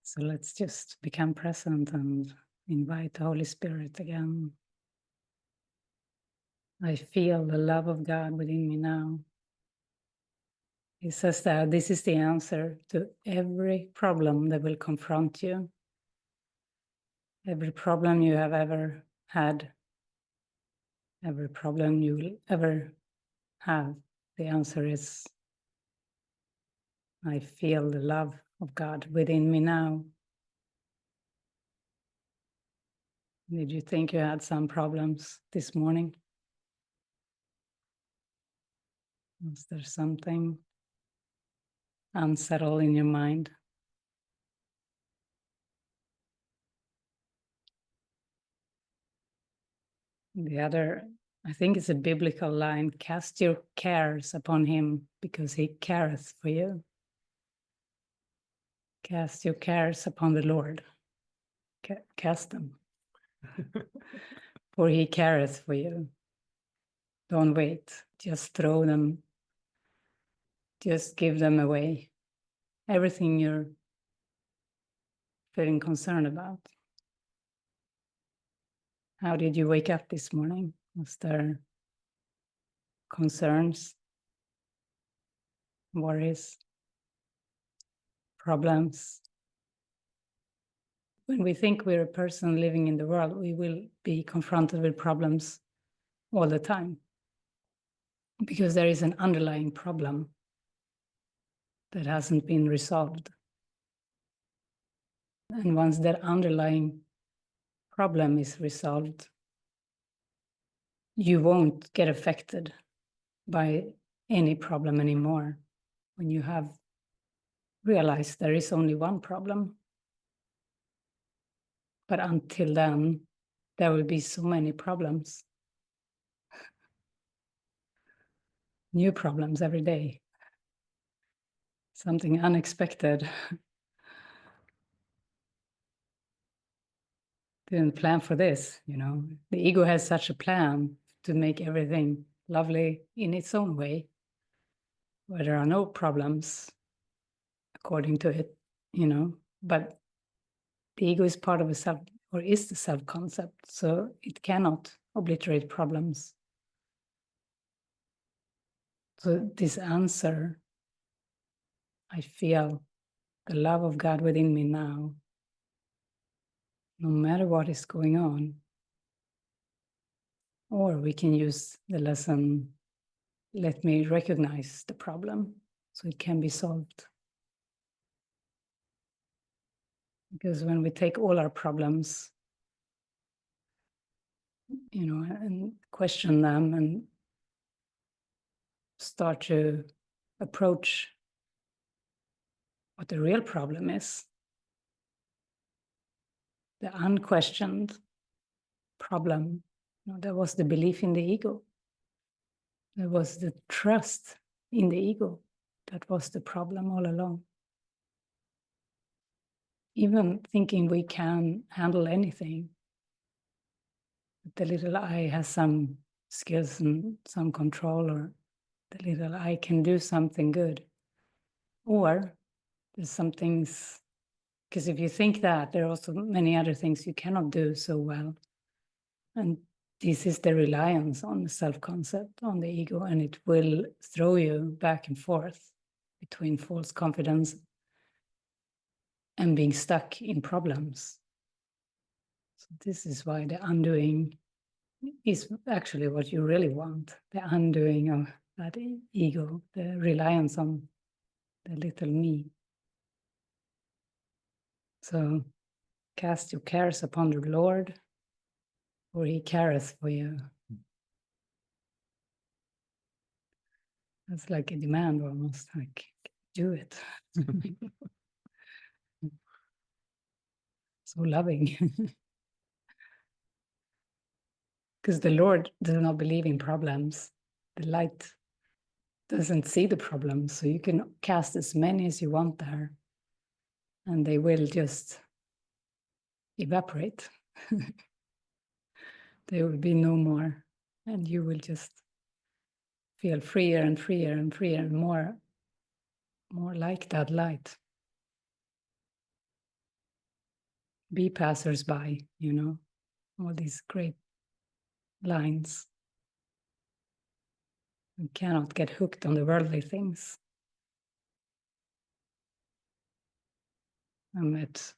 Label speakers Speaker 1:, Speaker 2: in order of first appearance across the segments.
Speaker 1: So let's just become present and invite the Holy Spirit again. I feel the love of God within me now. He says that this is the answer to every problem that will confront you. Every problem you have ever had, every problem you will ever have, the answer is, I feel the love of God within me now. Did you think you had some problems this morning? Was there something unsettled in your mind? The other, I think it's a biblical line, cast your cares upon him because he careth for you. Cast your cares upon the Lord. Cast them. For he careth for you. Don't wait. Just throw them. Just give them away. Everything you're feeling concerned about. How did you wake up this morning? Was there concerns, worries, problems? When we think we're a person living in the world, we will be confronted with problems all the time because there is an underlying problem that hasn't been resolved. And once that underlying problem is resolved, you won't get affected by any problem anymore. When you have realized there is only one problem. But until then, there will be so many problems. New problems every day. Something unexpected. Didn't plan for this, you know. The ego has such a plan to make everything lovely in its own way, where there are no problems according to it, you know. But the ego is part of a self, or is the self-concept, so it cannot obliterate problems. So this answer, I feel the love of God within me now, no matter what is going on. Or we can use the lesson, let me recognize the problem so it can be solved. Because when we take all our problems, you know, and question them and start to approach what the real problem is, the unquestioned problem, you know, that was the belief in the ego. There was the trust in the ego. That was the problem all along. Even thinking we can handle anything, the little I has some skills and some control, or the little I can do something good. Or there's some things, because if you think that, there are also many other things you cannot do so well. And this is the reliance on the self-concept, on the ego, and it will throw you back and forth between false confidence and being stuck in problems. So this is why the undoing is actually what you really want, the undoing of that ego, the reliance on the little me. So cast your cares upon the Lord, for he careth for you. That's like a demand almost, like, do it. So loving. Because the Lord does not believe in problems. The light doesn't see the problems, so you can cast as many as you want there, and they will just evaporate. There will be no more, and you will just feel freer and freer and freer and more like that light. be passers-by, you know, all these great lines. We cannot get hooked on the worldly things. I met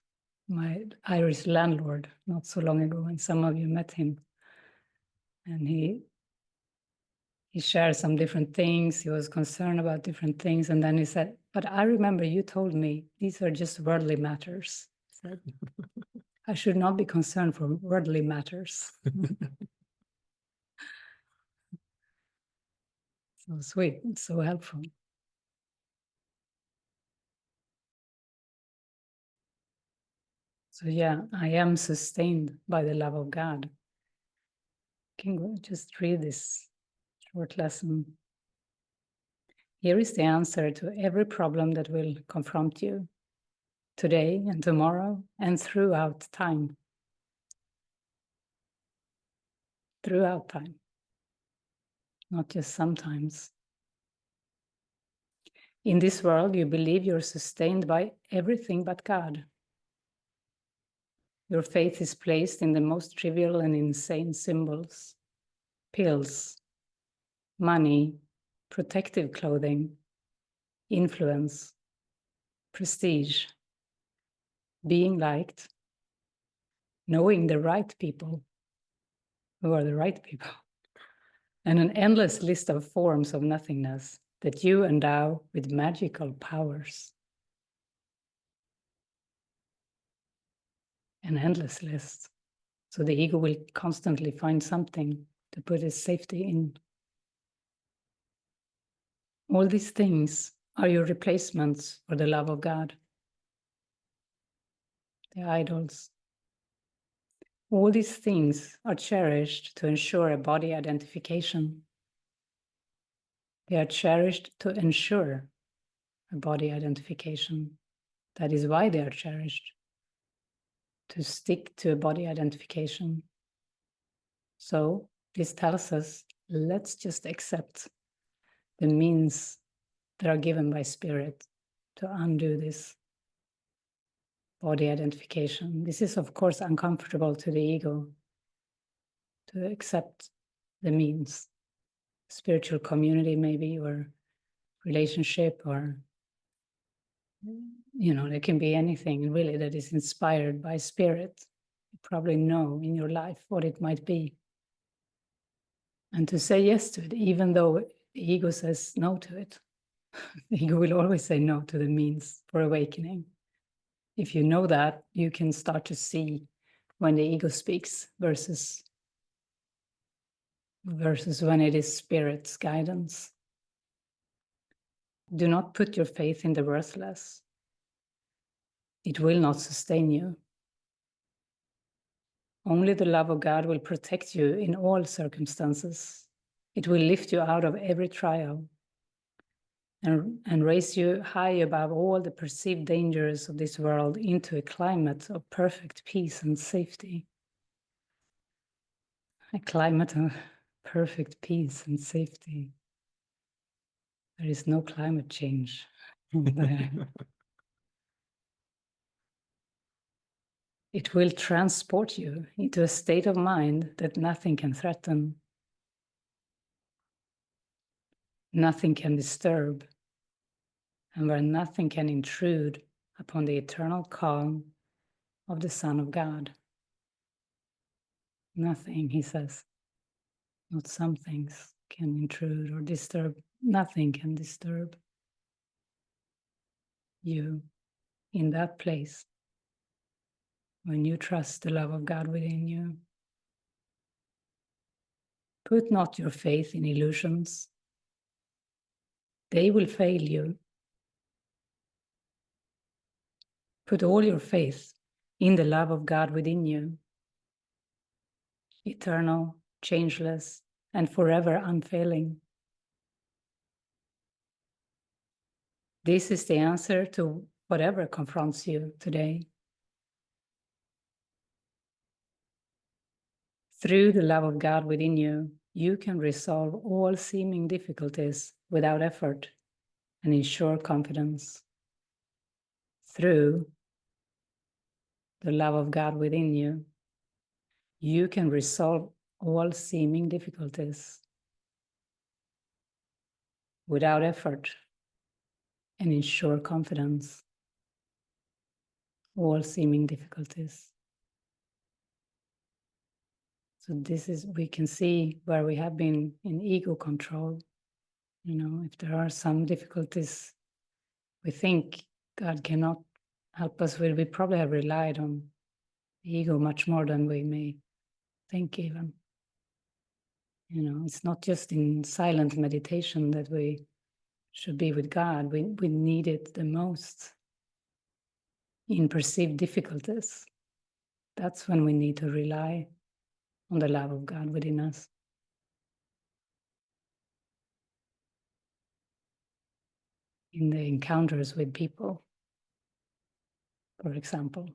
Speaker 1: my Irish landlord not so long ago, and some of you met him. And he shared some different things. He was concerned about different things. And then he said, but I remember you told me these are just worldly matters. He said, I should not be concerned for worldly matters. So sweet, so helpful. So yeah, I am sustained by the love of God. Can go just read this short lesson. Here is the answer to every problem that will confront you today and tomorrow and throughout time. Throughout time, not just sometimes. In this world, you believe you're sustained by everything but God. Your faith is placed in the most trivial and insane symbols: pills, money, protective clothing, influence, prestige, being liked, knowing the right people who are the right people, and an endless list of forms of nothingness that you endow with magical powers. An endless list. So the ego will constantly find something to put its safety in. All these things are your replacements for the love of God, the idols. All these things are cherished to ensure a body identification. They are cherished to ensure a body identification. That is why they are cherished, to stick to a body identification. So this tells us, let's just accept the means that are given by Spirit to undo this body identification. This is, of course, uncomfortable to the ego, to accept the means, spiritual community maybe, or relationship, or, you know, there can be anything really that is inspired by Spirit. You probably know in your life what it might be. And to say yes to it, even though the ego says no to it. The ego will always say no to the means for awakening. If you know that, you can start to see when the ego speaks versus when it is Spirit's guidance. Do not put your faith in the worthless. It will not sustain you. Only the love of God will protect you in all circumstances. It will lift you out of every trial and raise you high above all the perceived dangers of this world into a climate of perfect peace and safety. A climate of perfect peace and safety. There is no climate change there. It will transport you into a state of mind that nothing can threaten, nothing can disturb, and where nothing can intrude upon the eternal calm of the Son of God. Nothing, he says, not some things can intrude or disturb. Nothing can disturb you in that place when you trust the love of God within you. Put not your faith in illusions. They will fail you. Put all your faith in the love of God within you, eternal, changeless, and forever unfailing. This is the answer to whatever confronts you today. Through the love of God within you, you can resolve all seeming difficulties without effort and in sure confidence. Through the love of God within you, you can resolve all seeming difficulties without effort and in sure confidence. All seeming difficulties. So this is, we can see where we have been in ego control. You know, if there are some difficulties we think God cannot help us with, we probably have relied on ego much more than we may think even. You know, it's not just in silent meditation that we should be with God. We need it the most in perceived difficulties. That's when we need to rely on the love of God within us. In the encounters with people, for example.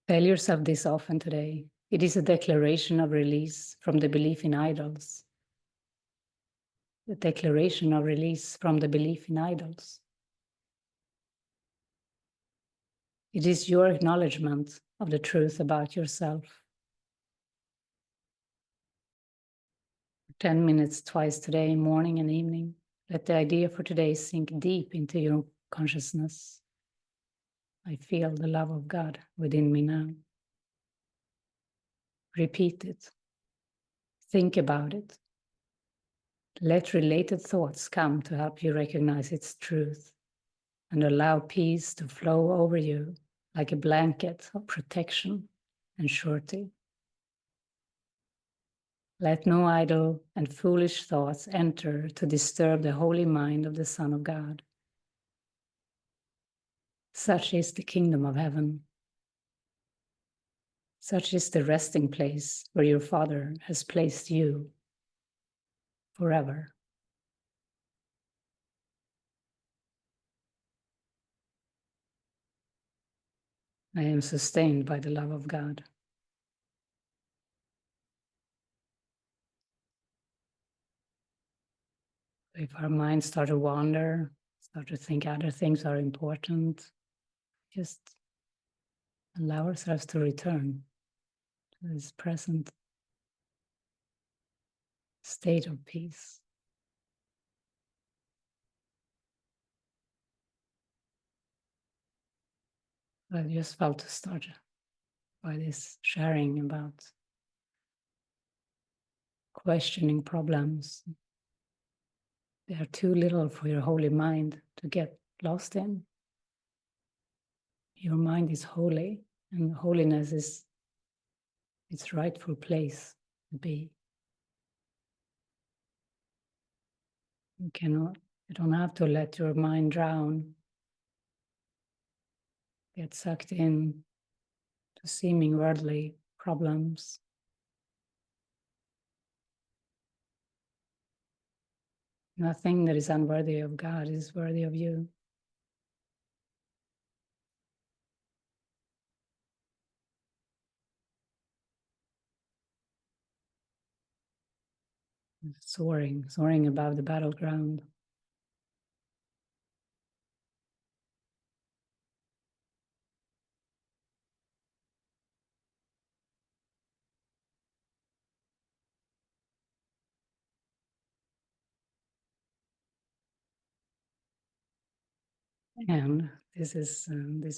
Speaker 1: Tell yourself this often today. It is a declaration of release from the belief in idols. The declaration of release from the belief in idols. It is your acknowledgement of the truth about yourself. 10 minutes twice today, morning and evening. Let the idea for today sink deep into your consciousness. I feel the love of God within me now. Repeat it. Think about it. Let related thoughts come to help you recognize its truth and allow peace to flow over you like a blanket of protection and surety. Let no idle and foolish thoughts enter to disturb the holy mind of the Son of God. Such is the kingdom of heaven. Such is the resting place where your Father has placed you forever. I am sustained by the love of God. If our minds start to wander, start to think other things are important, just allow ourselves to return to this present state of peace. I just felt to start by this sharing about questioning problems. They are too little for your holy mind to get lost in. Your mind is holy, and holiness is its rightful place to be. You don't have to let your mind drown, get sucked in to seeming worldly problems. Nothing that is unworthy of God is worthy of you. Soaring above the battleground. And this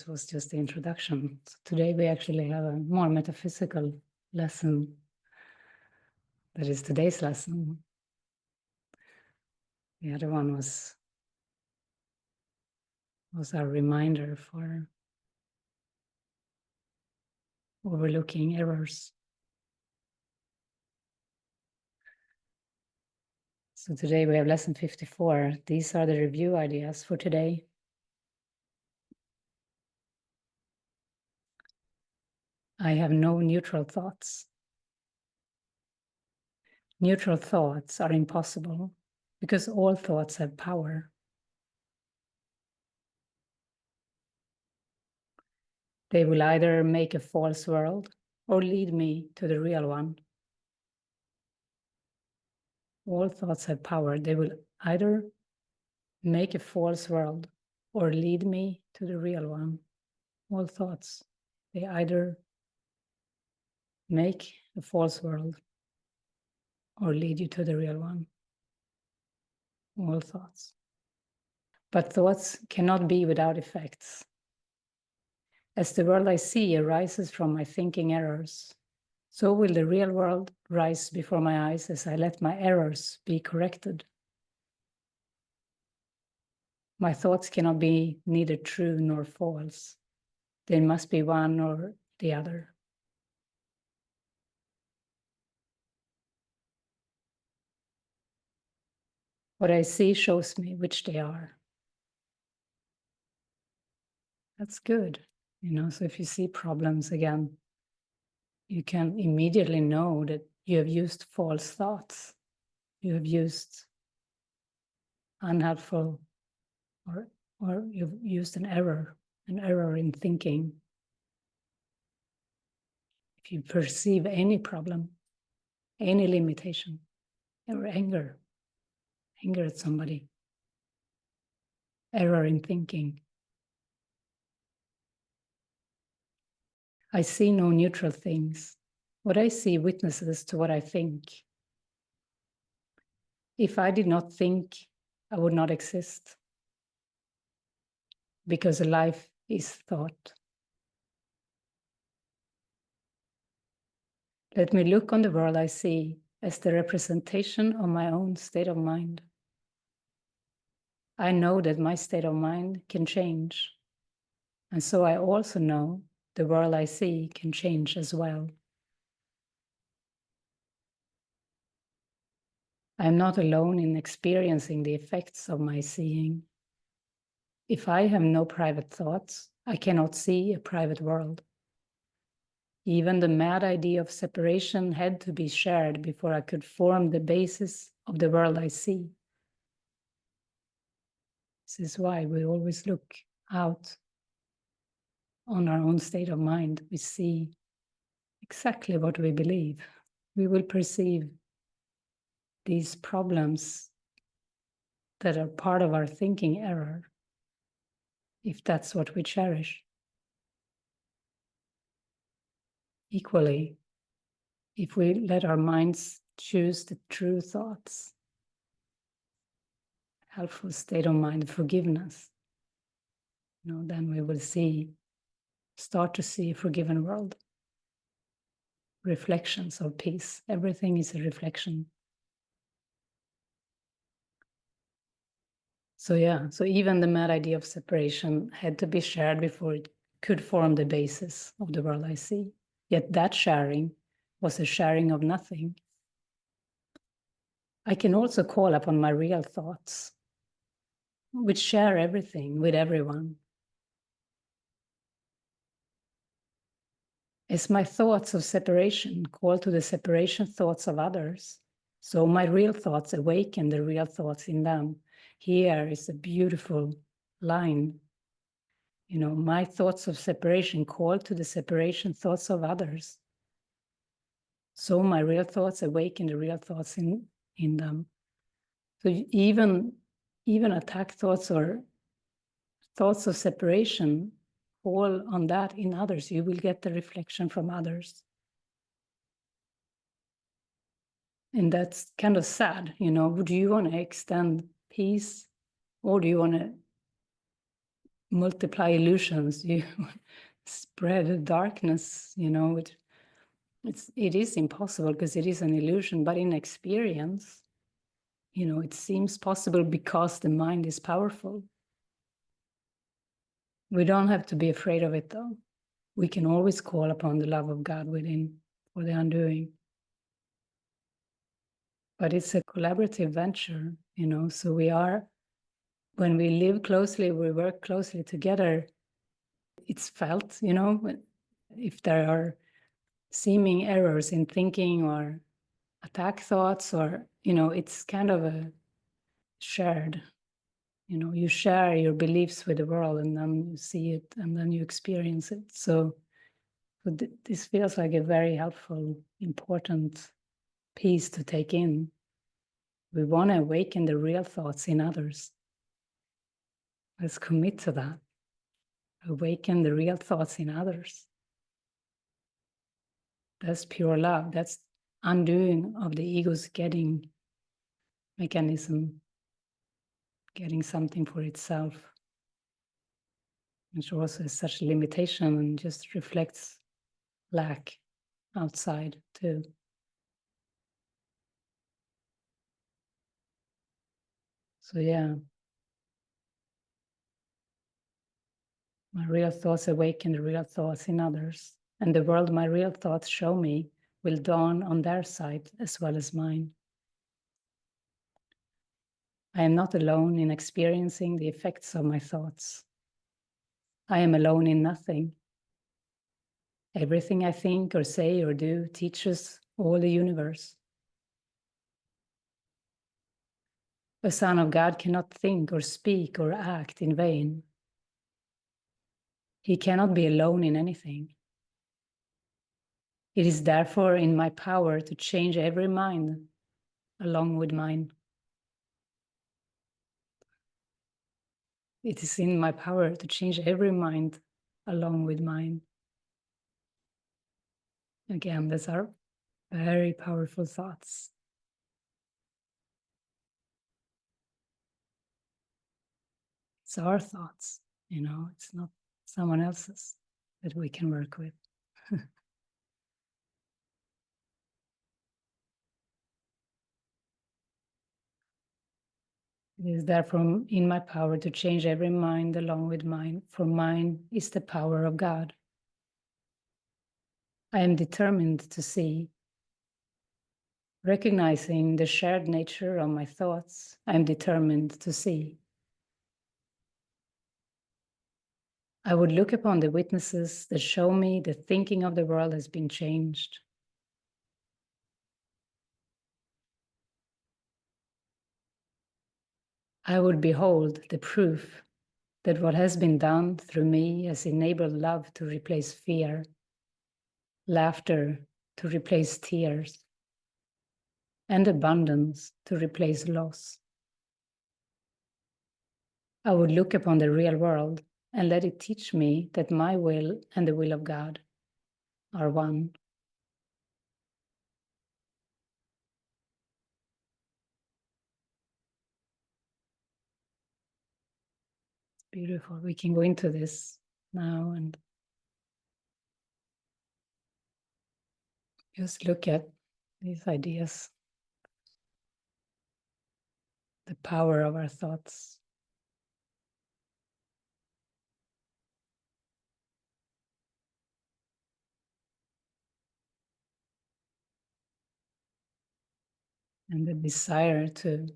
Speaker 1: was just the introduction. So today we actually have a more metaphysical lesson. That is today's lesson. The other one was our reminder for overlooking errors. So today we have lesson 54. These are the review ideas for today. I have no neutral thoughts. Neutral thoughts are impossible because all thoughts have power. They will either make a false world or lead me to the real one. All thoughts have power. They will either make a false world or lead me to the real one. All thoughts, they either make a false world or lead you to the real one. All thoughts. But thoughts cannot be without effects. As the world I see arises from my thinking errors, so will the real world rise before my eyes as I let my errors be corrected. My thoughts cannot be neither true nor false. They must be one or the other. What I see shows me which they are. That's good. So if you see problems again, you can immediately know that you have used false thoughts. You have used unhelpful, or you've used an error in thinking. If you perceive any problem, any limitation, or anger at somebody, error in thinking. I see no neutral things. What I see witnesses to what I think. If I did not think, I would not exist, because life is thought. Let me look on the world I see as the representation of my own state of mind. I know that my state of mind can change, and so I also know the world I see can change as well. I am not alone in experiencing the effects of my seeing. If I have no private thoughts, I cannot see a private world. Even the mad idea of separation had to be shared before I could form the basis of the world I see. This is why we always look out on our own state of mind. We see exactly what we believe. We will perceive these problems that are part of our thinking error, if that's what we cherish. Equally, if we let our minds choose the true thoughts, helpful state of mind, forgiveness, then we will start to see a forgiven world. Reflections of peace. Everything is a reflection. So even the mad idea of separation had to be shared before it could form the basis of the world I see. Yet that sharing was a sharing of nothing. I can also call upon my real thoughts, which share everything with everyone. As my thoughts of separation call to the separation thoughts of others, so my real thoughts awaken the real thoughts in them. Here is a beautiful line. My thoughts of separation call to the separation thoughts of others. So my real thoughts awaken the real thoughts in them. So even attack thoughts or thoughts of separation fall on that in others. You will get the reflection from others. And that's kind of sad, Do you want to extend peace, or do you want to multiply illusions? You spread darkness, it is impossible because it is an illusion, but in experience, it seems possible because the mind is powerful. We don't have to be afraid of it, though. We can always call upon the love of God within for the undoing. But it's a collaborative venture, so when we live closely, we work closely together, it's felt, if there are seeming errors in thinking or attack thoughts, or, it's kind of a shared, you share your beliefs with the world, and then you see it, and then you experience it. So this feels like a very helpful, important piece to take in. We want to awaken the real thoughts in others. Let's commit to that. Awaken the real thoughts in others. That's pure love. That's undoing of the ego's getting mechanism, getting something for itself, which also is such a limitation and just reflects lack outside too. So yeah, my real thoughts awaken the real thoughts in others, and the world my real thoughts show me will dawn on their side as well as mine. I am not alone in experiencing the effects of my thoughts. I am alone in nothing. Everything I think or say or do teaches all the universe. A son of God cannot think or speak or act in vain. He cannot be alone in anything. It is therefore in my power to change every mind along with mine. It is in my power to change every mind along with mine. Again, these are very powerful thoughts. It's our thoughts, it's not someone else's that we can work with. It is therefore in my power to change every mind along with mine, for mine is the power of God. I am determined to see, recognizing the shared nature of my thoughts, I am determined to see. I would look upon the witnesses that show me the thinking of the world has been changed. I would behold the proof that what has been done through me has enabled love to replace fear, laughter to replace tears, and abundance to replace loss. I would look upon the real world and let it teach me that my will and the will of God are one. It's beautiful. We can go into this now and just look at these ideas, the power of our thoughts. And the desire to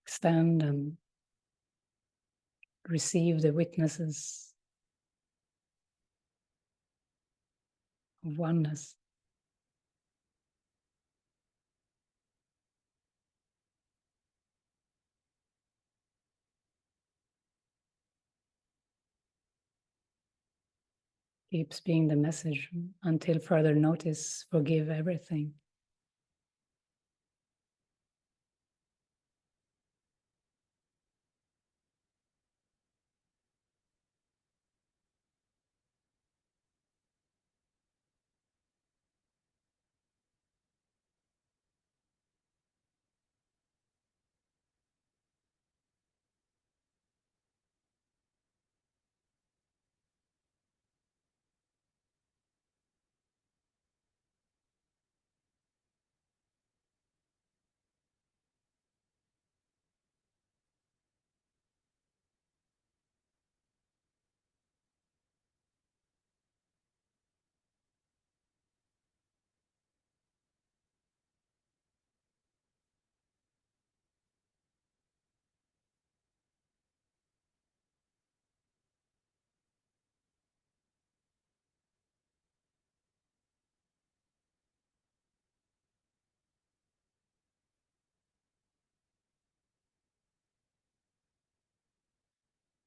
Speaker 1: extend and receive the witnesses of oneness. Keeps being the message until further notice, forgive everything.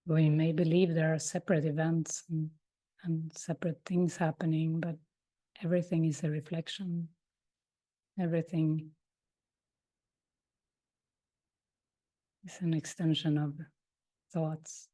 Speaker 1: We may believe there are separate events and separate things happening, but everything is a reflection. Everything It's an extension of thoughts.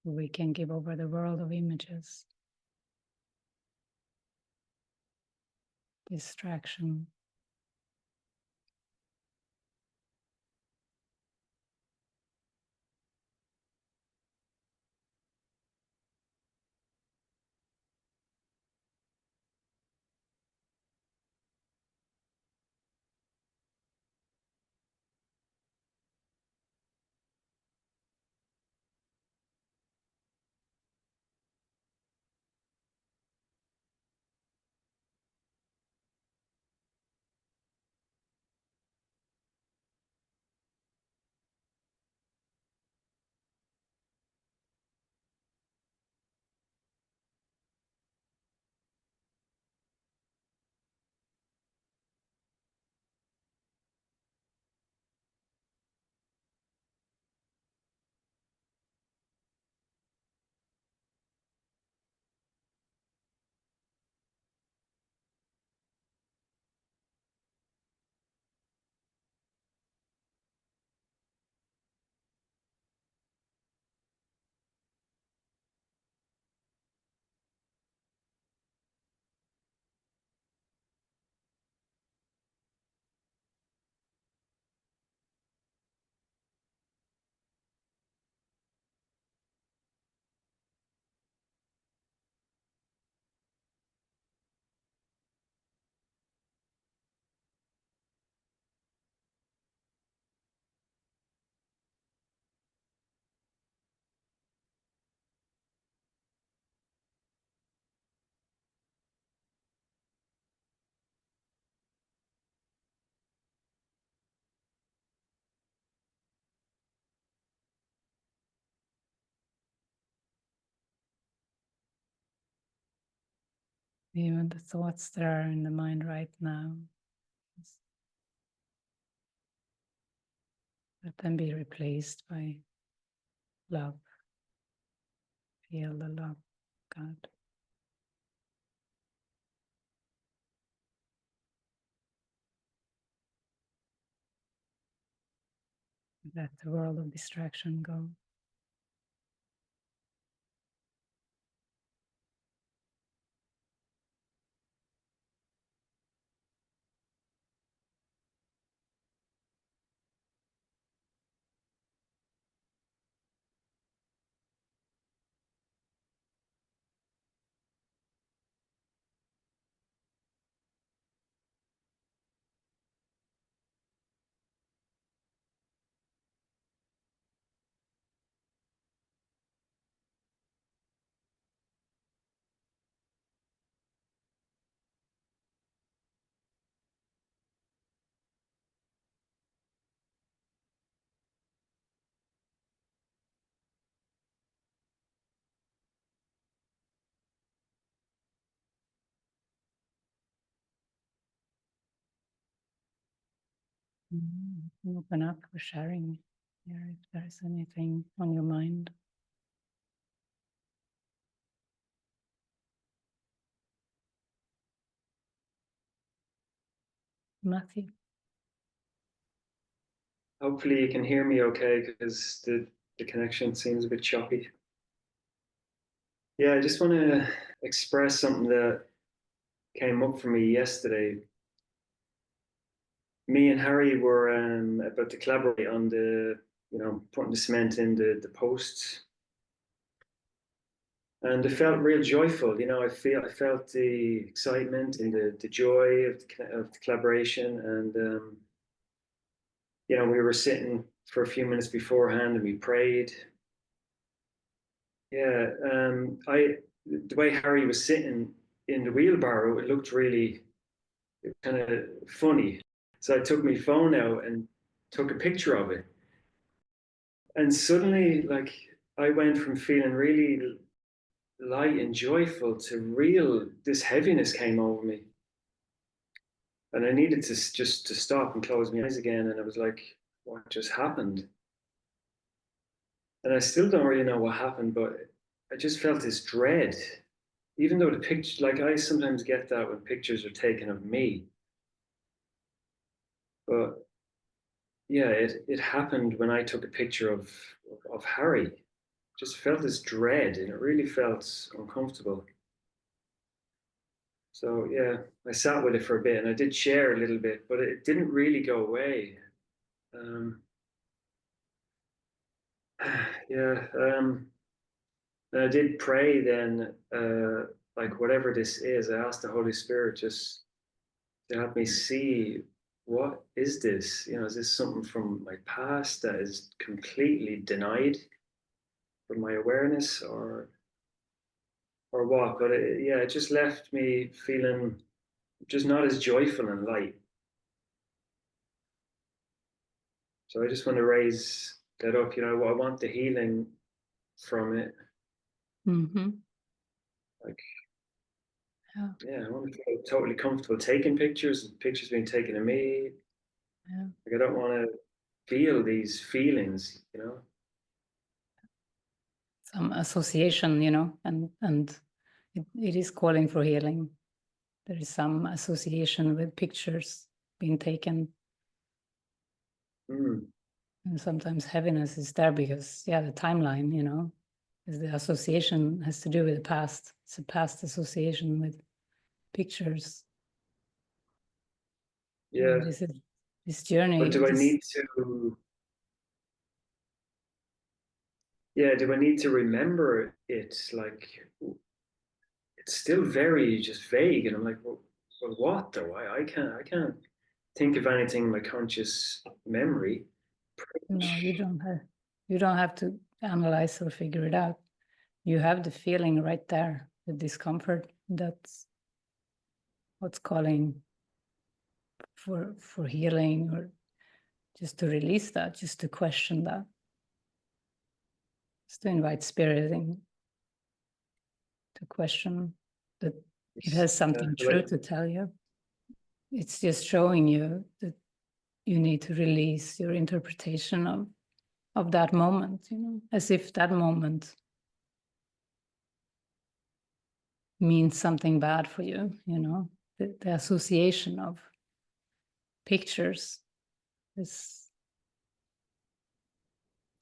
Speaker 1: We can give over the world of images, distraction. Even the thoughts that are in the mind right now, let them be replaced by love. Feel the love, God. Let the world of distraction go. Open up for sharing here if there's anything on your mind. Matthew.
Speaker 2: Hopefully you can hear me okay, because the connection seems a bit choppy. Yeah, I just want to express something that came up for me yesterday. Me and Harry were about to collaborate on putting the cement in the posts. And it felt real joyful, I felt the excitement and the joy of the collaboration. And, we were sitting for a few minutes beforehand and we prayed. Yeah, the way Harry was sitting in the wheelbarrow, it looked really kind of funny. So I took my phone out and took a picture of it. And suddenly, like, I went from feeling really light and joyful to this heaviness came over me. And I needed to just to stop and close my eyes again. And I was like, what just happened? And I still don't really know what happened, but I just felt this dread. Even though the picture, like I sometimes get that when pictures are taken of me. But yeah, it happened when I took a picture of Harry. Just felt this dread, and it really felt uncomfortable. So yeah, I sat with it for a bit, and I did share a little bit, but it didn't really go away. Um, yeah, and I did pray then, like whatever this is, I asked the Holy Spirit just to help me see what is this? You know, is this something from my past that is completely denied from my awareness, or what? But yeah, it just left me feeling just not as joyful and light. So I just want to raise that up. You know, I want the healing from it.
Speaker 1: Mm-hmm.
Speaker 2: Like,
Speaker 1: Yeah.
Speaker 2: yeah, I want to feel totally comfortable taking pictures, pictures being taken of me.
Speaker 1: Yeah.
Speaker 2: Like, I don't want to feel these feelings, you know?
Speaker 1: Some association, you know, and it is calling for healing. There is some association with pictures being taken.
Speaker 2: Mm.
Speaker 1: And sometimes heaviness is there because, yeah, the timeline, you know, is the association has to do with the past. It's a past association with pictures.
Speaker 2: Yeah.
Speaker 1: This journey.
Speaker 2: But do I need to, yeah, do I need to remember it? Like, it's still very just vague. And I'm like, well what though? I can't think of anything in my conscious memory.
Speaker 1: No, you don't have to analyze or figure it out. You have the feeling right there, the discomfort. That's what's calling for healing, or just to release that, just to question that, just to invite spirit in to question that it has something true to tell you. It's just showing you that you need to release your interpretation of that moment, you know, as if that moment means something bad for you, you know, the association of pictures, this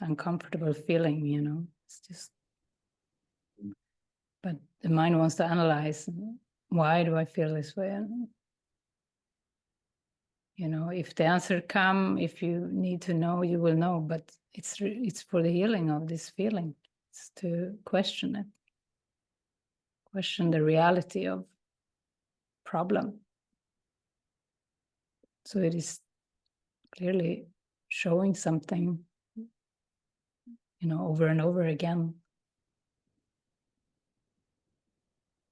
Speaker 1: uncomfortable feeling, you know, it's just, but the mind wants to analyze, why do I feel this way? And, you know, if the answer come, if you need to know, you will know, but it's for the healing of this feeling. It's to question it, question the reality of problem. So it is clearly showing something, you know, over and over again.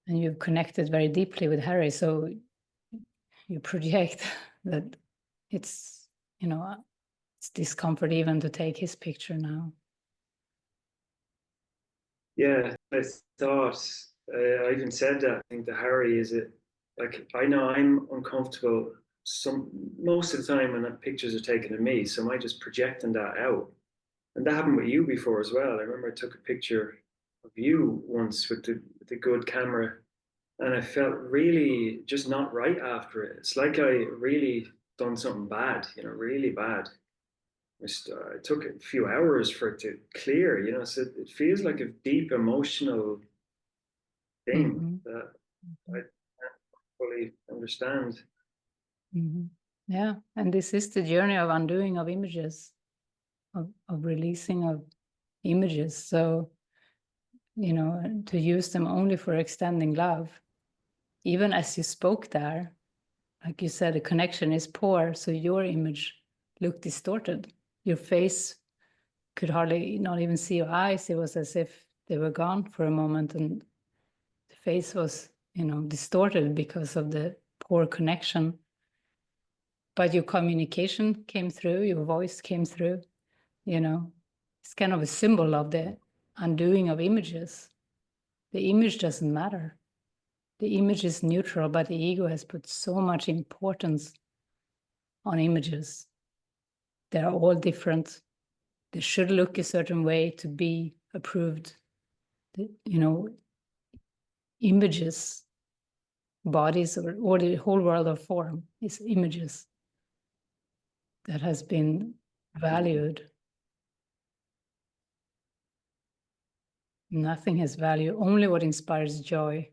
Speaker 1: And you've connected very deeply with Harry, so you project that it's, you know, it's discomfort even to take his picture now.
Speaker 2: Yeah, I thought, I even said that, I think to Harry, is it, like, I know I'm uncomfortable most of the time when pictures are taken of me, so am I just projecting that out? And that happened with you before as well. I remember I took a picture of you once with the good camera, and I felt really just not right after it. It's like I really done something bad, you know, really bad. It took a few hours for it to clear, you know, so it feels like a deep emotional thing
Speaker 1: Mm-hmm.
Speaker 2: that I can't fully understand.
Speaker 1: Mm-hmm. Yeah, and this is the journey of undoing of images, of releasing of images. So, you know, to use them only for extending love. Even as you spoke there, like you said, the connection is poor, so your image looked distorted. Your face could hardly not even see your eyes. It was as if they were gone for a moment, and the face was, you know, distorted because of the poor connection. But your communication came through, your voice came through, you know. It's kind of a symbol of the undoing of images. The image doesn't matter. The image is neutral, but the ego has put so much importance on images. They're all different. They should look a certain way to be approved. You know, images, bodies, or the whole world of form is images that has been valued. Nothing has value. Only what inspires joy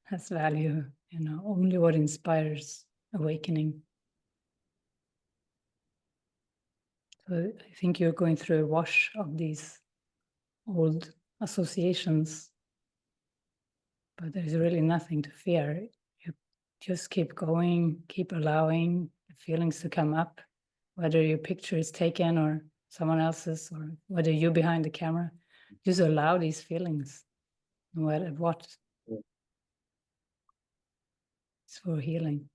Speaker 1: has value. You know, only what inspires awakening. So I think you're going through a wash of these old associations, but there's really nothing to fear. You just keep going, keep allowing the feelings to come up, whether your picture is taken or someone else's, or whether you're behind the camera. Just allow these feelings, no matter what. It's for healing.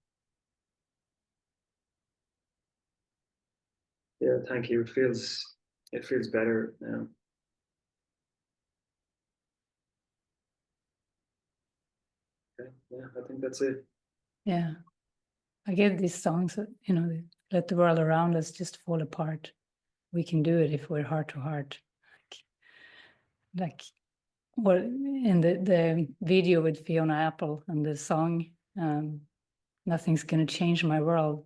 Speaker 2: Yeah, thank you. It feels better now. Okay, yeah, I think that's it.
Speaker 1: Yeah. I get these songs, you know, let the world around us just fall apart. We can do it if we're heart to heart. Like well, in the video with Fiona Apple and the song, Nothing's Gonna Change My World.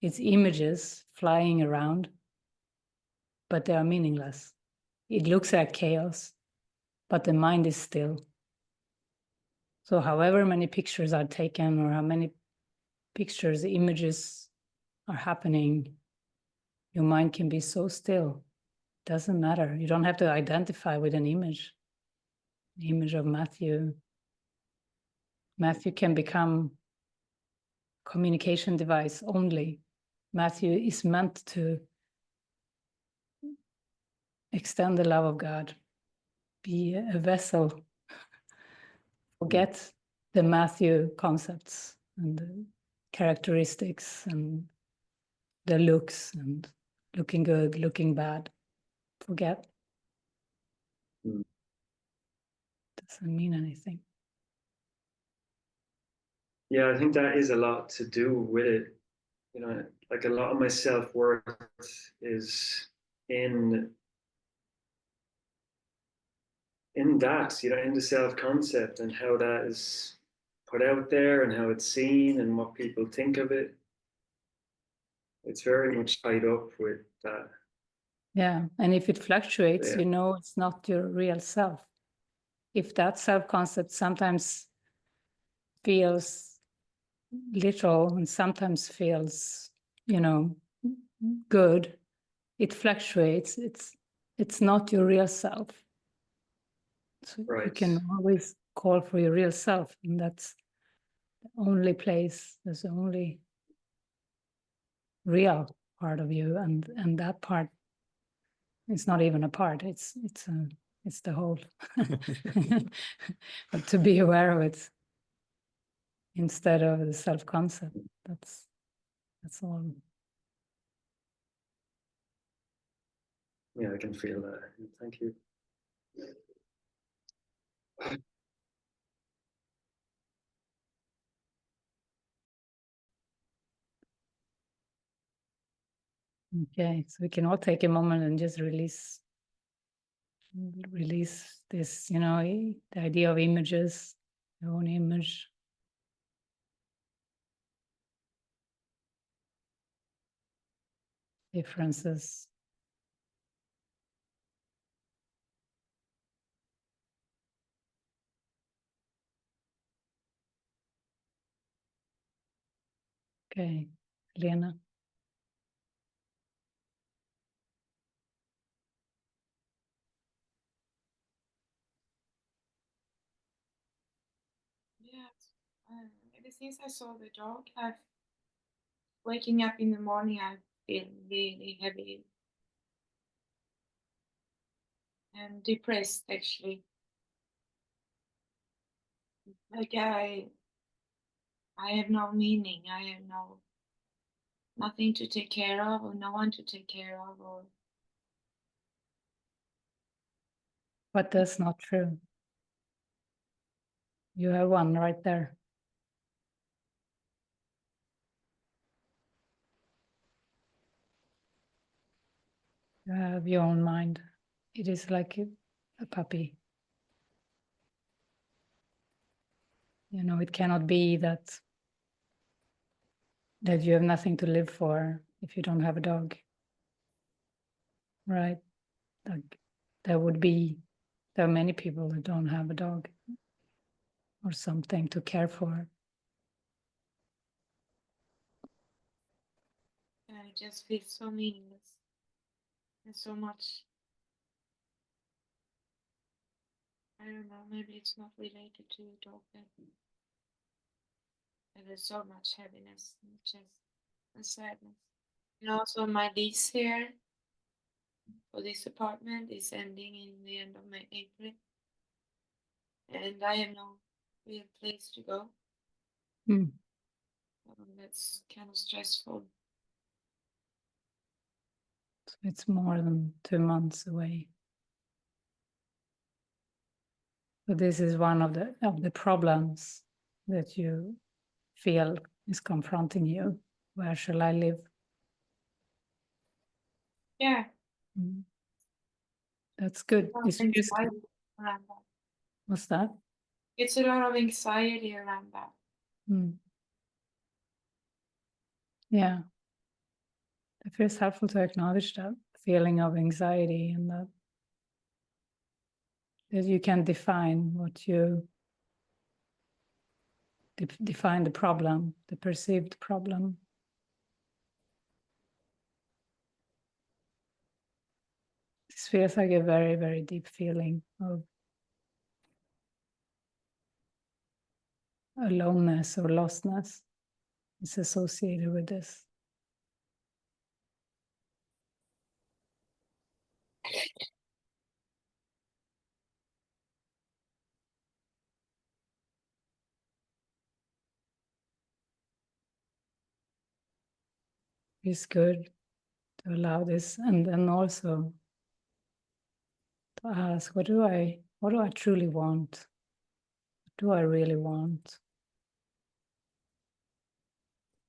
Speaker 1: It's images flying around, but they are meaningless. It looks like chaos, but the mind is still. So however many pictures are taken or how many pictures, images are happening, your mind can be so still. Doesn't matter. You don't have to identify with an image. The image of Matthew. Matthew can become communication device only. Matthew is meant to extend the love of God, be a vessel. Forget the Matthew concepts and the characteristics and the looks and looking good, looking bad. Forget. Doesn't mean anything.
Speaker 2: Yeah, I think that is a lot to do with it. You know, like a lot of my self-worth is in that, you know, in the self-concept and how that is put out there and how it's seen and what people think of it. It's very much tied up with that.
Speaker 1: Yeah, and if it fluctuates,
Speaker 2: Yeah.
Speaker 1: you know it's not your real self. If that self-concept sometimes feels literal and sometimes feels, you know, good, it fluctuates. It's not your real self. So
Speaker 2: Right.
Speaker 1: you can always call for your real self, and that's the only place, there's the only real part of you, and that part is not even a part. It's the whole. But to be aware of it instead of the self-concept, that's all.
Speaker 2: Yeah, I can feel that. Thank you.
Speaker 1: Okay, so we can all take a moment and just release this, you know, the idea of images, your own image. Differences. Okay, Lena.
Speaker 3: Yeah, ever since I saw the dog, I've waking up in the morning, I feel really heavy and depressed actually. Like I have no meaning. I have nothing to take care of or no one to take care of or.
Speaker 1: But that's not true. You have one right there. You have your own mind. It is like a puppy. You know, it cannot be that you have nothing to live for if you don't have a dog. Right? Like there are many people that don't have a dog or something to care for.
Speaker 3: And it just feels so meaningless. And so much, I don't know, maybe it's not related to a dog then. And there's so much heaviness and just and sadness. And also my lease here for this apartment is ending in the end of April. And I have no real place to go. That's kind of stressful.
Speaker 1: So it's more than 2 months away. So this is one of the problems that you feel is confronting you. Where shall I live?
Speaker 3: Yeah.
Speaker 1: That's good.
Speaker 3: What's
Speaker 1: that?
Speaker 3: It's a lot of anxiety around that.
Speaker 1: Yeah. It feels helpful to acknowledge that feeling of anxiety and that you can define what you define the problem, the perceived problem. This feels like a very, very deep feeling of aloneness or lostness is associated with this. It's good to allow this, and then also to ask, what do I truly want? What do I really want?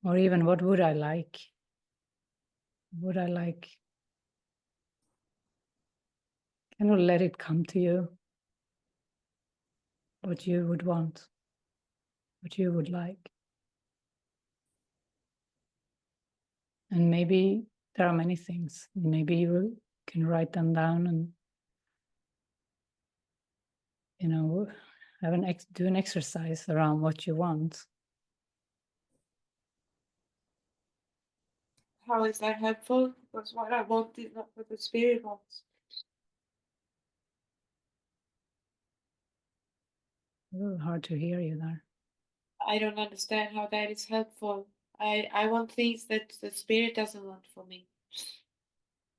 Speaker 1: Or even what would I like? Would I like? Can you let it come to you? What you would want, what you would like. And maybe there are many things. Maybe you can write them down and, you know, do an exercise around what you want.
Speaker 3: How is that helpful? Because what I want is not what the spirit wants.
Speaker 1: Hard to hear you there.
Speaker 3: I don't understand how that is helpful. I want things that the spirit doesn't want for me.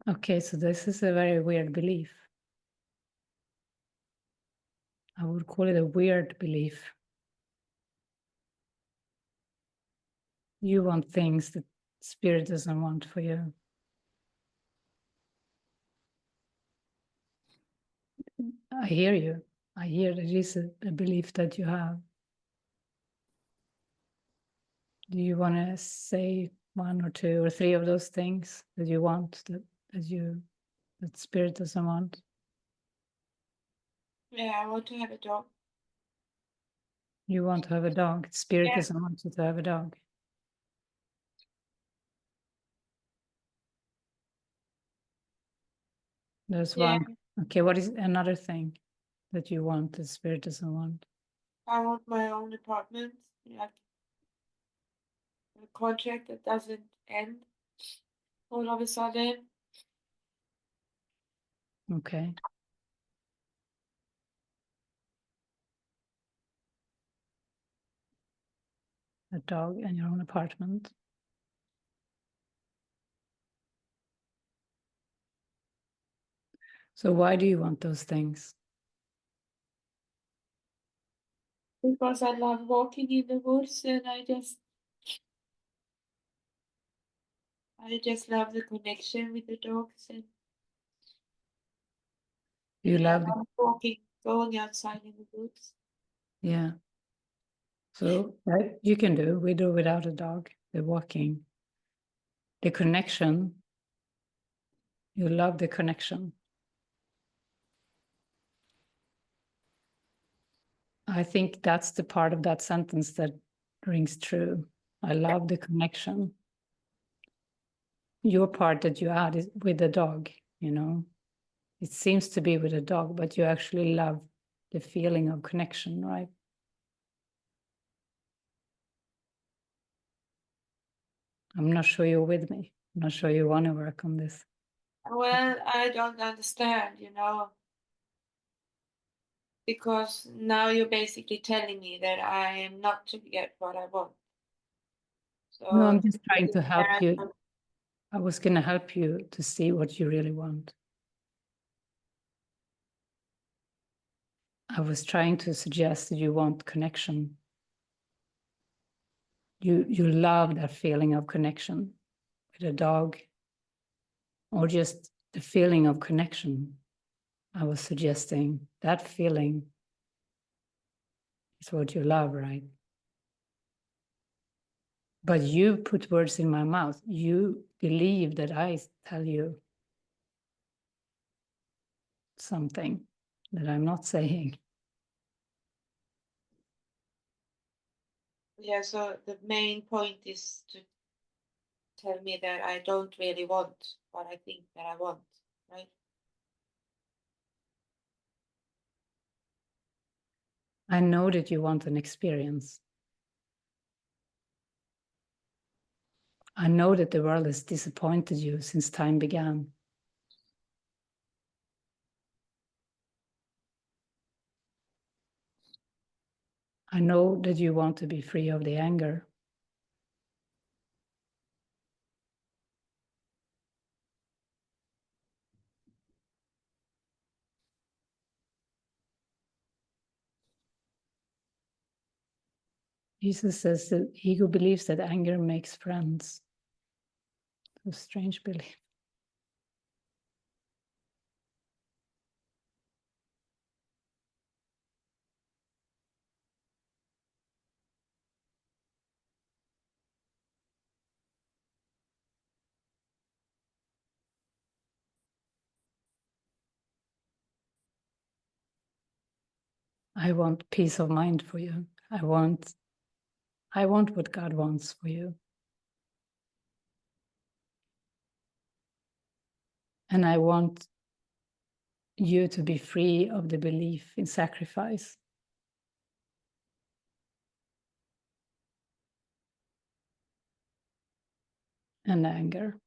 Speaker 1: Okay, so this is a very weird belief. I would call it a weird belief. You want things that spirit doesn't want for you. I hear you. I hear that it is a belief that you have. Do you want to say 1 or 2 or 3 of those things that you want that spirit doesn't want?
Speaker 3: Yeah, I want to have a dog.
Speaker 1: You want to have a dog. Spirit
Speaker 3: Yeah.
Speaker 1: doesn't want you to have a dog. There's
Speaker 3: Yeah.
Speaker 1: one. Okay, what is another thing that you want that spirit doesn't want?
Speaker 3: I want my own apartment, like a contract that doesn't end all of a sudden.
Speaker 1: Okay. A dog and your own apartment. So why do you want those things?
Speaker 3: Because I love walking in the woods and I just love the connection with the dogs and
Speaker 1: You love
Speaker 3: love walking, going outside in the woods.
Speaker 1: Yeah. So that you can do. We do without a dog. The walking, the connection You love the connection. I think that's the part of that sentence that rings true. I love the connection. Your part that you add is with the dog, you know. It seems to be with a dog, but you actually love the feeling of connection, right? I'm not sure you're with me. I'm not sure you want to work on this.
Speaker 3: Well, I don't understand, you know, because now you're basically telling me that I am not to get what I want. So
Speaker 1: No, I'm just trying to help you. I was going to help you to see what you really want. I was trying to suggest that you want connection. You love that feeling of connection with a dog, or just the feeling of connection. I was suggesting that feeling is what you love, right? But you put words in my mouth. You believe that I tell you something that I'm not saying.
Speaker 3: Yeah, so the main point is to tell me that I don't really want what I think that I want, right?
Speaker 1: I know that you want an experience. I know that the world has disappointed you since time began. I know that you want to be free of the anger. Jesus says that ego believes that anger makes friends. A strange belief. I want peace of mind for you. I want what God wants for you. And I want you to be free of the belief in sacrifice. And anger.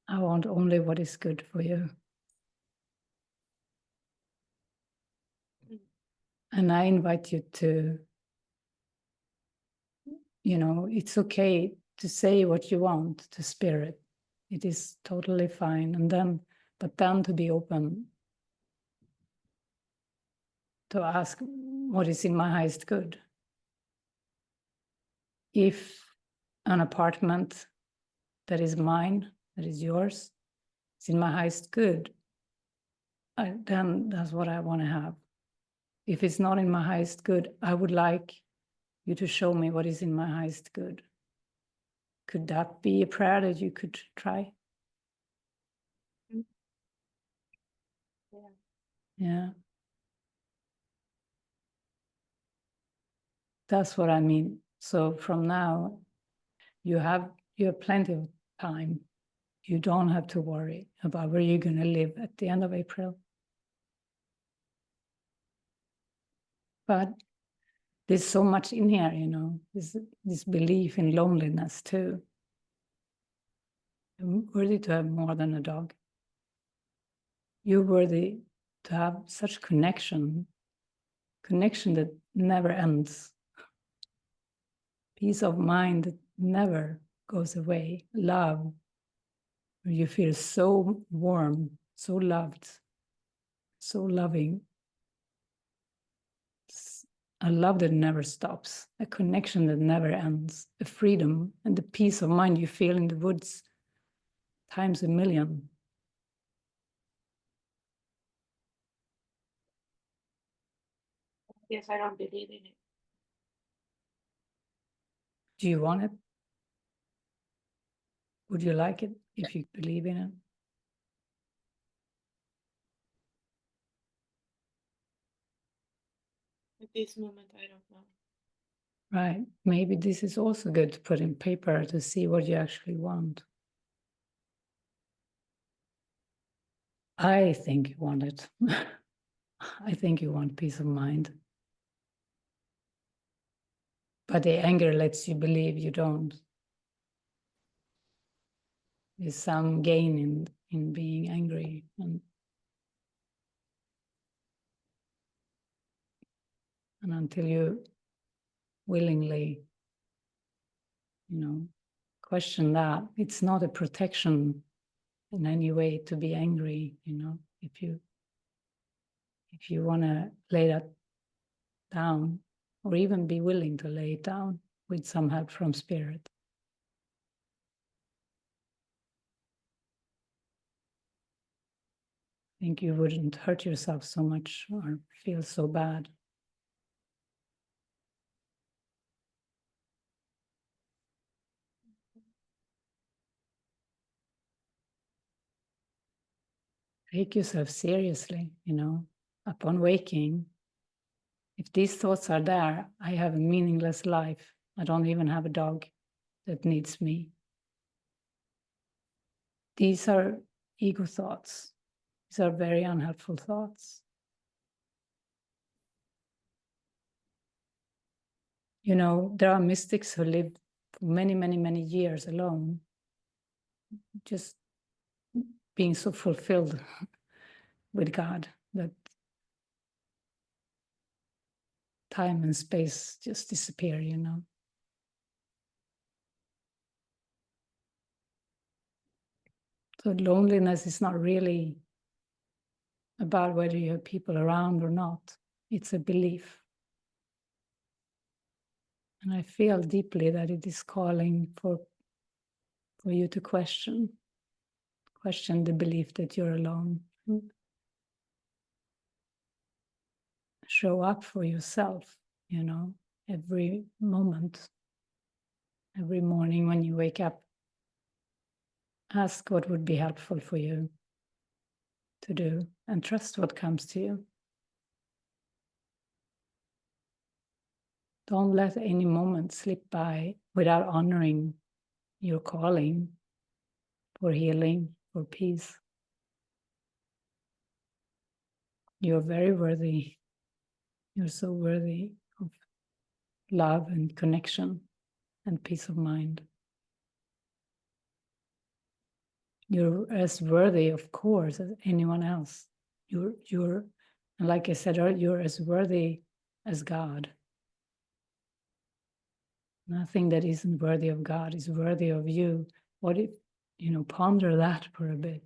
Speaker 1: I want only what is good for you. And I invite you to, you know, it's okay to say what you want to spirit. It is totally fine. And then, but then to be open to ask what is in my highest good. If an apartment that is mine, that is yours, is in my highest good, then that's what I want to have. If it's not in my highest good, I would like you to show me what is in my highest good. Could that be a prayer that you could try?
Speaker 3: Yeah.
Speaker 1: Yeah. That's what I mean. So from now, you have plenty of time. You don't have to worry about where you're going to live at the end of April. But there's so much in here, you know, this belief in loneliness too. You're worthy to have more than a dog. You're worthy to have such connection that never ends. Peace of mind that never goes away. Love, where you feel so warm, so loved, so loving. A love that never stops, a connection that never ends, a freedom and the peace of mind you feel in the woods times a million.
Speaker 3: Yes, I don't believe in it.
Speaker 1: Do you want it? Would you like it if you believe in it?
Speaker 3: At this moment, I don't know.
Speaker 1: Right. Maybe this is also good to put in paper to see what you actually want. I think you want it. I think you want peace of mind. But the anger lets you believe you don't. There's some gain in being angry. And until you willingly, question that, it's not a protection in any way to be angry, if you want to lay that down, or even be willing to lay it down with some help from spirit. I think you wouldn't hurt yourself so much or feel so bad. Take yourself seriously, upon waking. If these thoughts are there, I have a meaningless life. I don't even have a dog that needs me. These are ego thoughts. These are very unhelpful thoughts. There are mystics who live for many, many, many years alone, just being so fulfilled with God that time and space just disappear, So loneliness is not really about whether you have people around or not. It's a belief. And I feel deeply that it is calling for you to question the belief that you're alone. Show up for yourself, every moment, every morning when you wake up. Ask what would be helpful for you to do and trust what comes to you. Don't let any moment slip by without honoring your calling for healing, for peace. You're very worthy. You're so worthy of love and connection and peace of mind. You're as worthy, of course, as anyone else. You're, and like I said earlier, you're as worthy as God. Nothing that isn't worthy of God is worthy of you. What if, ponder that for a bit.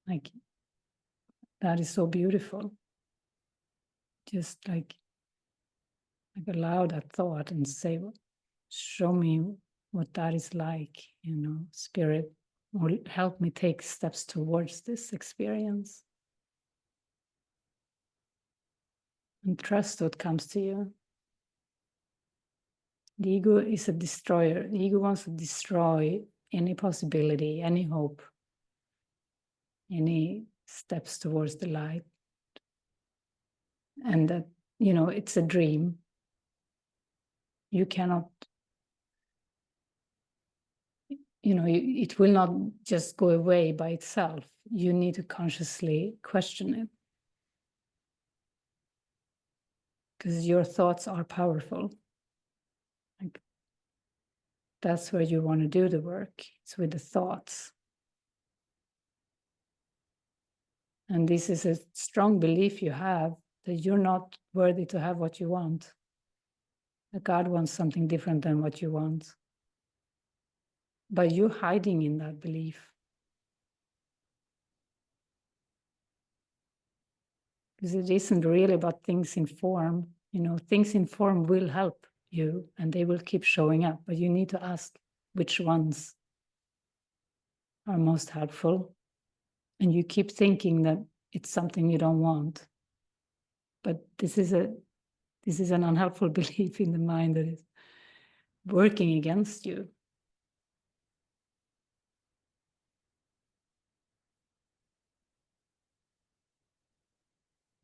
Speaker 1: Like, that is so beautiful. Just like allow that thought and say, show me what that is like, Spirit, or help me take steps towards this experience. And trust what comes to you. The ego is a destroyer. The ego wants to destroy any possibility, any hope, any steps towards the light. And that, it's a dream. You cannot, it will not just go away by itself. You need to consciously question it. Because your thoughts are powerful. Like, that's where you want to do the work. It's with the thoughts. And this is a strong belief you have that you're not worthy to have what you want. That God wants something different than what you want. But you're hiding in that belief. Because it isn't really about things in form. Things in form will help you and they will keep showing up. But you need to ask which ones are most helpful. And you keep thinking that it's something you don't want. But this is an unhelpful belief in the mind that is working against you.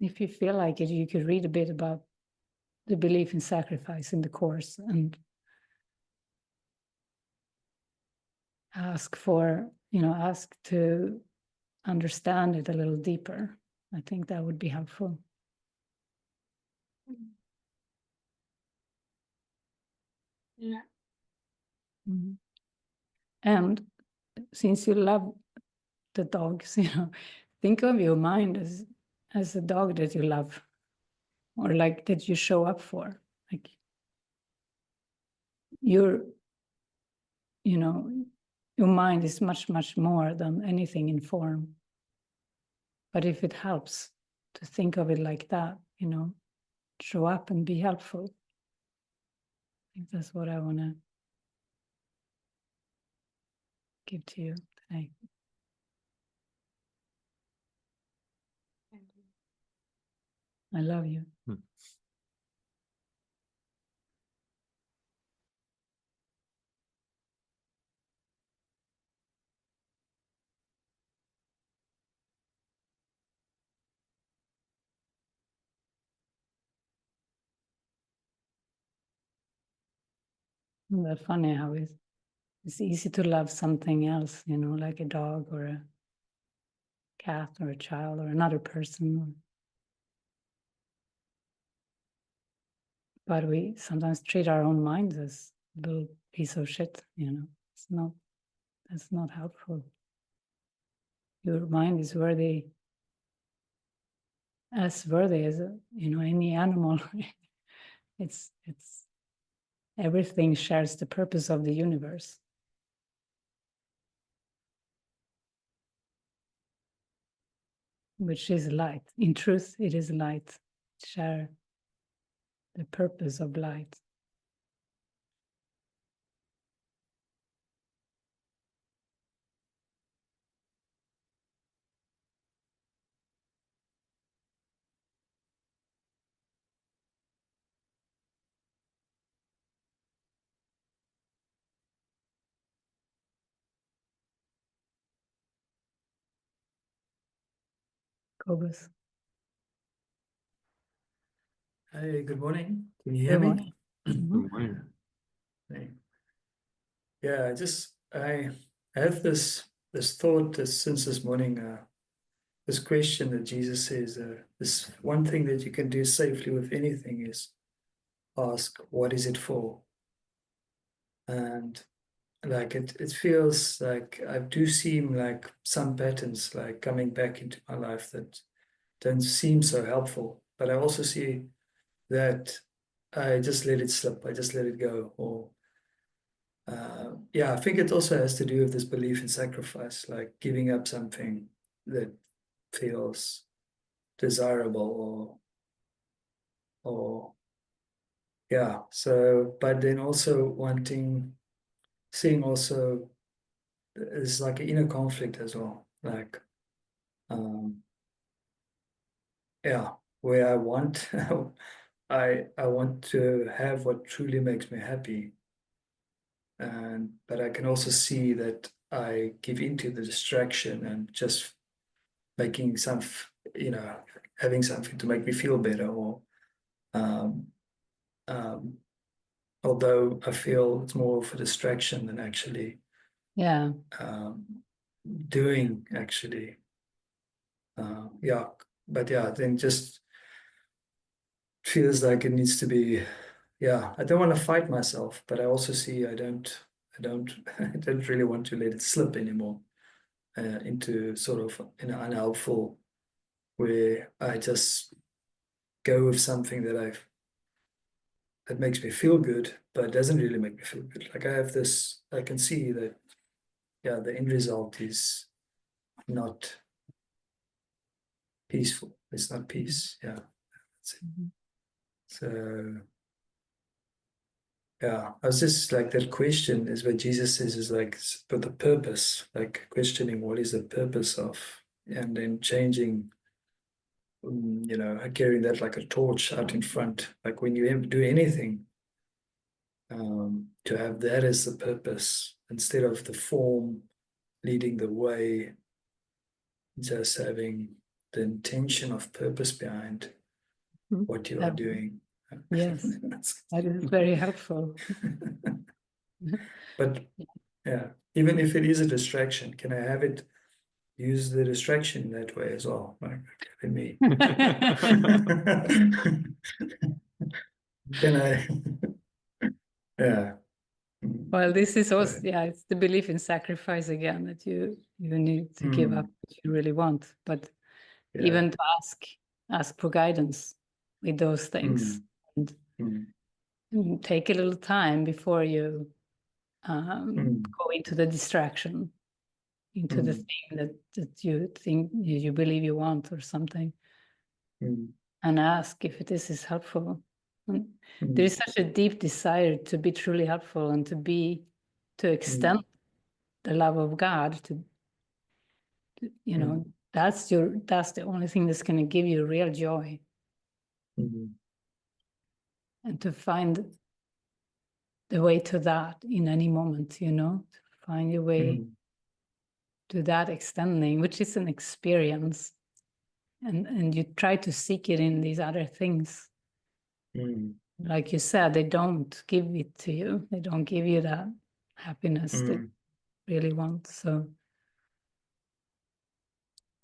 Speaker 1: If you feel like it, you could read a bit about the belief in sacrifice in the course and ask to understand it a little deeper. I think that would be helpful.
Speaker 3: Yeah.
Speaker 1: Mm-hmm. And since you love the dogs, think of your mind as a dog that you love, or like that you show up for. Like your mind is much, much more than anything in form. But if it helps to think of it like that, show up and be helpful. I think that's what I want to give to you today.
Speaker 3: Thank you.
Speaker 1: I love you. Isn't that funny how it's easy to love something else, like a dog or a cat or a child or another person. But we sometimes treat our own minds as a little piece of shit, That's not helpful. Your mind is as worthy as any animal. it's everything shares the purpose of the universe. Which is light. In truth, it is light. Share the purpose of light. Cobus.
Speaker 4: Hey, good morning. Can you hear
Speaker 1: Good
Speaker 4: me?
Speaker 1: morning.
Speaker 4: Good morning. Hey. Yeah, I have this thought since this morning, this question that Jesus says, this one thing that you can do safely with anything is ask, what is it for? And like it feels like I do seem like some patterns like coming back into my life that don't seem so helpful, but I also see that I just let it slip. I just let it go. Or I think it also has to do with this belief in sacrifice, like giving up something that feels desirable or yeah. So, but then also seeing also it's like an inner conflict as well. Like, where I want, I want to have what truly makes me happy. But I can also see that I give into the distraction and just making having something to make me feel better, or um, although I feel it's more of a distraction than actually doing actually. Then just feels like it needs to be. I don't want to fight myself, but I also see I don't I don't really want to let it slip anymore into sort of an unhelpful, where I just go with something that makes me feel good, but doesn't really make me feel good. Like I can see that, the end result is not peaceful. It's not peace. Yeah. That's it.
Speaker 1: Mm-hmm.
Speaker 4: So, I was just like, that question is what Jesus says is like, but the purpose, like questioning what is the purpose of, and then changing, carrying that like a torch out in front. Like when you do anything, to have that as the purpose instead of the form leading the way, just having the intention of purpose behind what you are doing.
Speaker 1: Yes, that is very helpful.
Speaker 4: But yeah, even if it is a distraction, can I have it use the distraction in that way as well? Like, let me. Can I? Yeah.
Speaker 1: Well, this is also, yeah, it's the belief in sacrifice again, that you need to give up what you really want, but even to ask for guidance with those things, and take a little time before you go into the distraction, into the thing that you think you believe you want or something, and ask if this is helpful. And there is such a deep desire to be truly helpful and to extend the love of God to you know, that's the only thing that's going to give you real joy. And to find the way to that in any moment, you know, to find your way to that extending, which is an experience, and you try to seek it in these other things. Like you said, they don't give it to you. They don't give you that happiness that you really want. So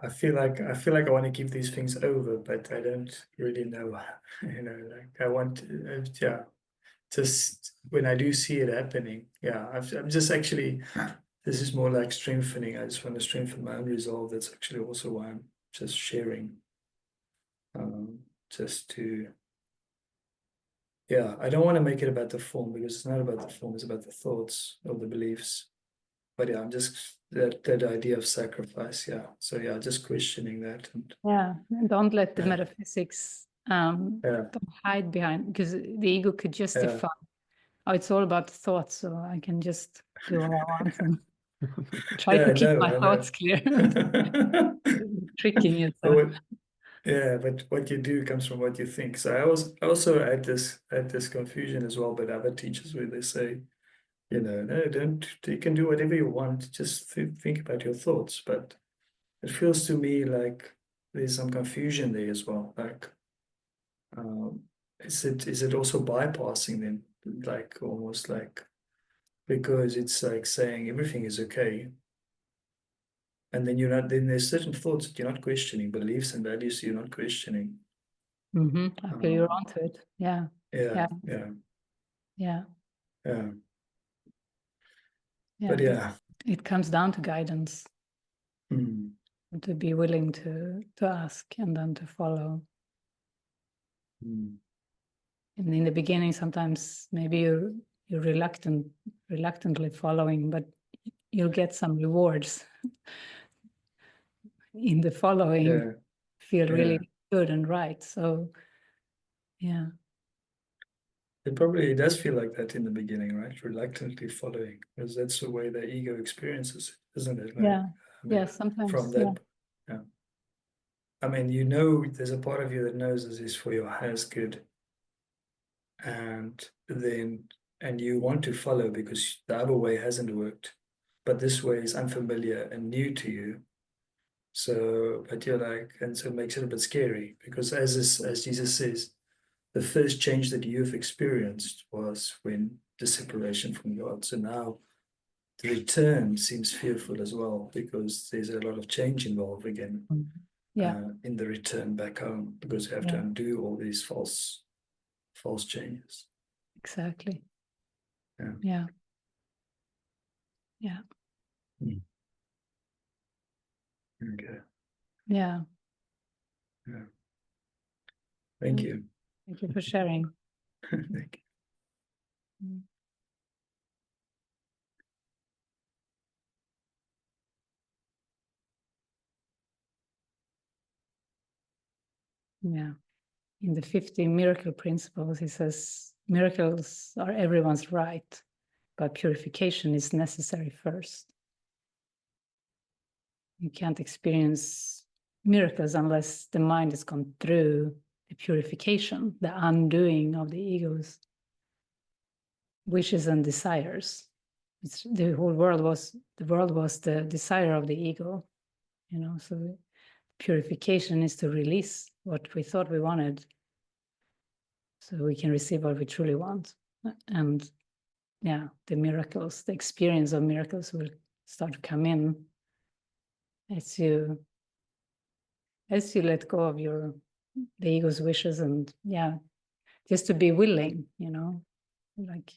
Speaker 4: I feel like I want to give these things over, but I don't really know. You know, like I want, just when I do see it happening, I'm just actually. This is more like strengthening. I just want to strengthen my own resolve. That's actually also why I'm just sharing. Just to, I don't want to make it about the form, because it's not about the form. It's about the thoughts or the beliefs. But I'm just that idea of sacrifice. So just questioning that.
Speaker 1: And don't let the metaphysics don't hide behind, because the ego could justify, oh, it's all about the thoughts, so I can just do what I want and try to keep my thoughts clear. Tricking yourself.
Speaker 4: But what you do comes from what you think. So I also had this confusion as well, but other teachers where they say, you know, no, don't, you can do whatever you want, just think about your thoughts. But it feels to me like there's some confusion there as well. Like, is it also bypassing them, like almost like, because it's like saying everything is okay, and then then there's certain thoughts that you're not questioning, beliefs and values you're not questioning.
Speaker 1: After you're onto it. Yeah. But it comes down to guidance. To be willing to ask and then to follow. And in the beginning, sometimes maybe you're reluctantly following, but you'll get some rewards in the following. Feel really good and right. So
Speaker 4: it probably does feel like that in the beginning, right? Reluctantly following, because that's the way the ego experiences it, isn't it? Like,
Speaker 1: sometimes.
Speaker 4: From that, I mean, you know, there's a part of you that knows this is for your highest good, and you want to follow because the other way hasn't worked, but this way is unfamiliar and new to you. So, but you're like, and so it makes it a bit scary, because as Jesus says, the first change that you've experienced was when the separation from God. So now the return seems fearful as well, because there's a lot of change involved again in the return back home, because you have to undo all these false changes.
Speaker 1: Exactly.
Speaker 4: Okay. Thank you.
Speaker 1: Thank you for sharing.
Speaker 4: Thank you.
Speaker 1: In the 50 miracle principles, he says, miracles are everyone's right, but purification is necessary first. You can't experience miracles unless the mind has gone through the purification, the undoing of the egos. wishes and desires. The world was the desire of the ego, so purification is to release what we thought we wanted so we can receive what we truly want. And yeah, the miracles, the experience of miracles will start to come in as you let go of the ego's wishes, and just to be willing, like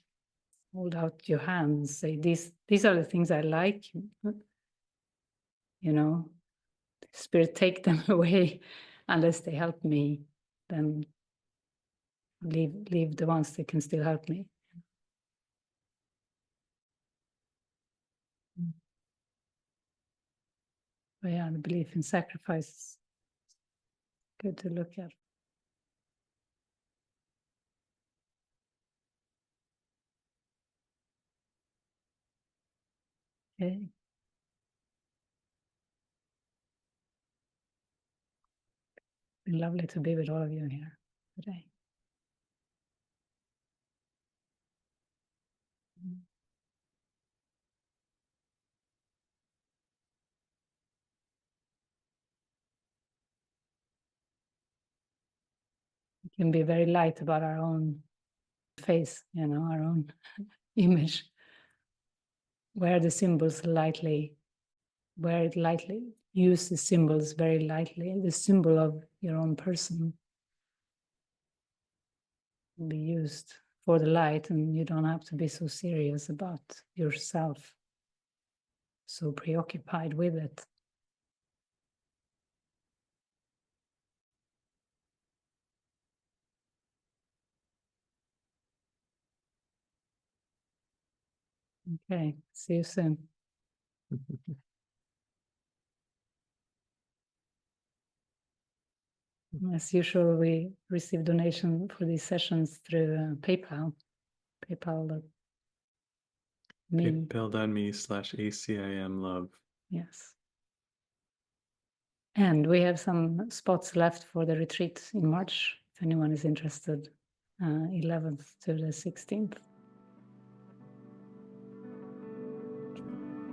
Speaker 1: hold out your hands, say these are the things I like, Spirit, take them away unless they help me, then leave the ones that can still help me. But yeah, the belief in sacrifice is good to look at. Okay. Been lovely to be with all of you here today. We can be very light about our own face, our own image. Wear the symbols lightly. Wear it lightly. Use the symbols very lightly. The symbol of your own person will be used for the light, and you don't have to be so serious about yourself, so preoccupied with it. Okay, see you soon. As usual, we receive donation for these sessions through PayPal. PayPal.me.
Speaker 5: PayPal.me/ACIM love.
Speaker 1: Yes. And we have some spots left for the retreat in March, if anyone is interested, 11th to the 16th.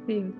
Speaker 1: See you.